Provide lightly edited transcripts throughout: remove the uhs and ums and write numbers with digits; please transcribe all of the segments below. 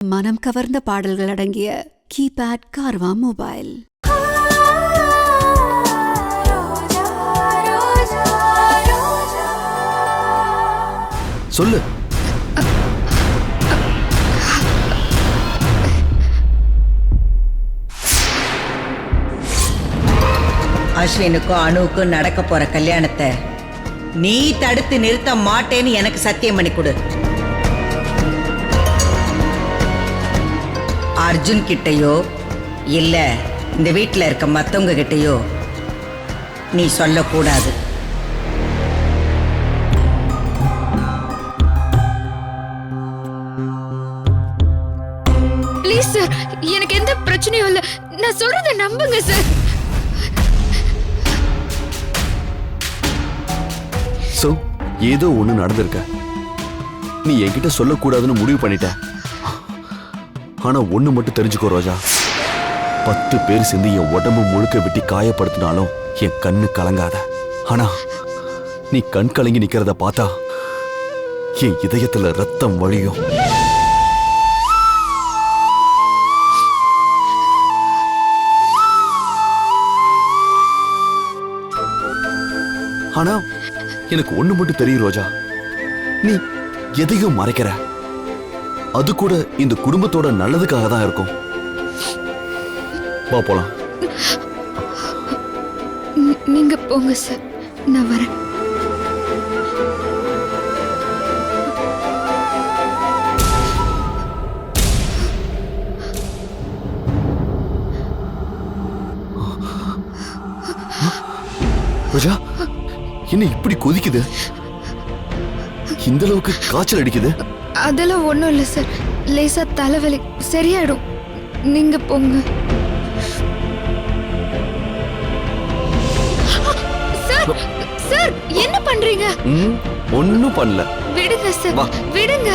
மனம் கவர்ந்த பாடல்கள் அடங்கிய கீபேட் கார்வா மொபைல். சொல்லு. அஸ்வினுக்கும் அணுவுக்கும் நடக்க போற கல்யாணத்தை நீ தடுத்து நிறுத்த மாட்டேன்னு எனக்கு சத்தியம் பண்ணி கொடு. அர்ஜுன் கிட்டையோ இல்ல இந்த வீட்டில் இருக்க மத்தவங்க கிட்டையோ நீ சொல்லக்கூடாது. ப்ளீஸ் சார், எனக்கு எந்த பிரச்சனையும் இல்ல. நான் சொல்றத நம்புங்க சார். சோ ஏதோ ஒண்ணு நடந்திருக்க. நீ என்கிட்ட சொல்லக்கூடாதுன்னு முடிவு பண்ணிட்ட. ஆனா ஒண்ணு மட்டும் தெரிஞ்சுக்கோ ரோஜா, 10 பேர் சேர்ந்து என் உடம்பு முழுக்க விட்டு காயப்படுத்தினாலும் என் கண்ணு கலங்காத. ஆனா நீ கண் கலங்கி நிக்கிறத பார்த்தா என் இதயத்துல ரத்தம் வழியும். ஆனா எனக்கு ஒண்ணு மட்டும் தெரியும் ரோஜா, நீ எதையும் மறைக்கிற. அது கூட இந்த குடும்பத்தோட நல்லதுக்காக தான் இருக்கும். வா போலாம். நீங்க போங்க சார், நான் வரேன். ரோஜா, என்ன இப்படி கொதிக்குது? இந்த அளவுக்கு காய்ச்சல் அடிக்குது? அதெல்லாம் ஒண்ணும் இல்ல சார், லேசா தலைவலி, சரியாயிடும். நீங்க போங்க சார். சார் என்ன பண்றீங்க? ஒண்ணும் பண்ணல. விடுங்க சார், விடுங்க.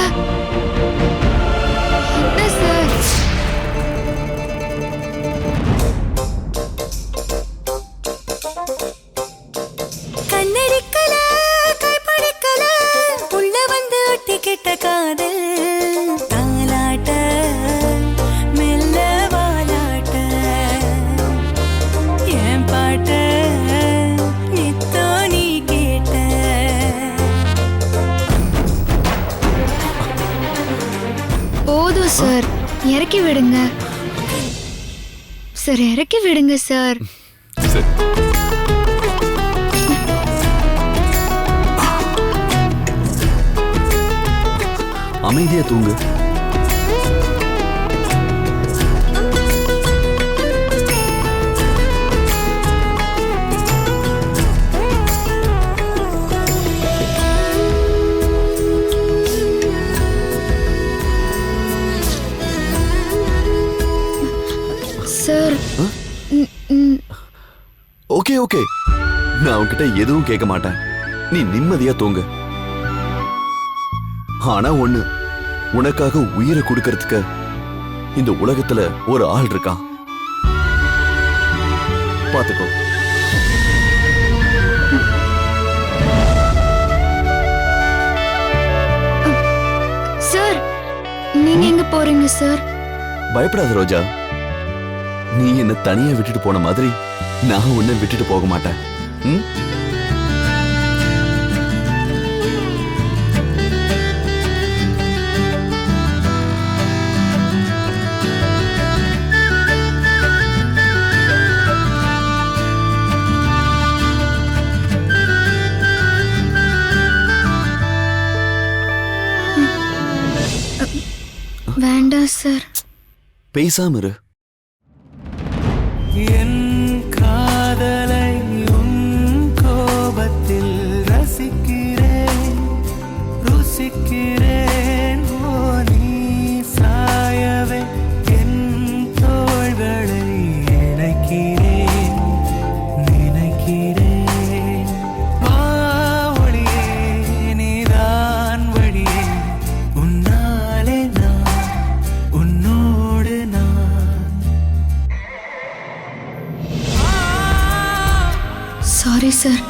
என்ன சார்? போதும் சார், இறக்கி விடுங்க சார், இறக்கி விடுங்க சார். அமைதியா தூங்கு. சார் ஓகே ஓகே, நான் உன்கிட்ட எதுவும் கேட்க மாட்டேன். நீ நிம்மதியா தூங்கு. ஆனா ஒண்ணு, உனக்காக உயிரை கொடுக்கறதுக்கு இந்த உலகத்துல ஒரு ஆள் இருக்கான். பாத்துக்கோ. சார், நீங்க எங்க போறீங்க சார்? பயப்படாத ரோஜா, நீ என்ன தனியா விட்டுட்டு போன மாதிரி நான் உன்னை விட்டுட்டு போக மாட்டேன். வேண்டாம் சார். பேசாம இரு. என் காதலை உன் கோபத்தில் ரசிக்கிறேன், ருசிக்கிறேன். ஓ நீ சாயவே என் தோள்களை இணைக்கிறேன், நினைக்கிறேன். ஒளியே நீதான் வழியே, உன்னாலே நான், உன்னோடு நான். சாரி சார்,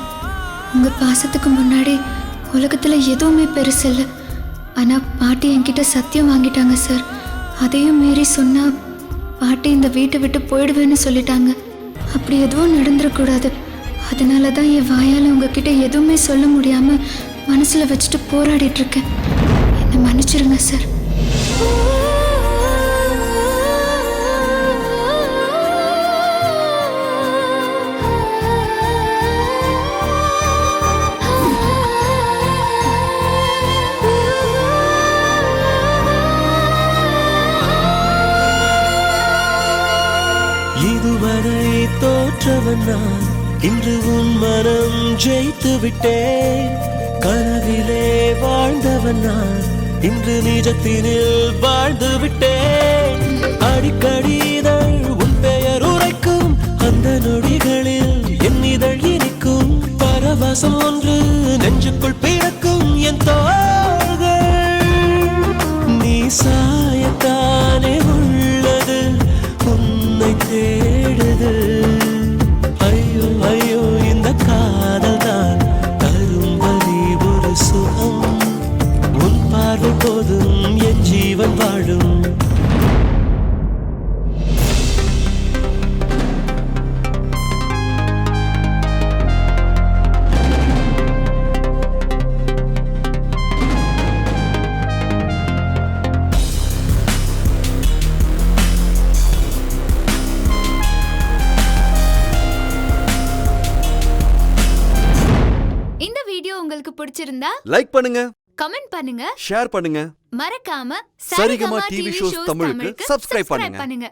உங்க பாசத்துக்கு முன்னாடி உலகத்துல எதுவுமே பெருசு இல்லை. ஆனா பாட்டி என்கிட்ட சத்தியம் வாங்கிட்டாங்க சார். அதையும் மீறி சொன்னா பாட்டி இந்த வீட்டை விட்டு போயிடுவேன்னு சொல்லிட்டாங்க. அப்படி எதுவும் நடந்துடக்கூடாது. அதனால தான் என் வாயால் உங்ககிட்ட எதுவுமே சொல்ல முடியாம மனசுல வச்சுட்டு போராடிட்டு இருக்கேன். என்னை மன்னிச்சிருங்க சார். இதுவரை தோற்றவன் நான், இன்று உன் மனம் ஜெயித்து விட்டேன். கனவிலே வாழ்ந்தவன் நான், இன்று நிஜத்தினில் வாழ்ந்து விட்டேன். அடிக்கடி இதழ் உன் பெயர் உரைக்கும், அந்த நொடிகளில் என் இதழ் இனிக்கும். பரவசம் ஒன்று நெஞ்சுக்குள் பிறக்கும் என் தோள்கள். நீ சாயத்தானே உள்ளது, உன்னை தேடுது. ஐயோ ஐயோ இந்த காதல் தான் தரும் வலி ஒரு சுகம். உன் பார்வை போதும் என் ஜீவன் வாழும். இந்த வீடியோ உங்களுக்கு பிடிச்சிருந்தா லைக் பண்ணுங்க, கமெண்ட் பண்ணுங்க, ஷேர் பண்ணுங்க. மறக்காம சரிகமா டிவி ஷோஸ் தமிழுக்கு சப்ஸ்கிரைப் பண்ணுங்க.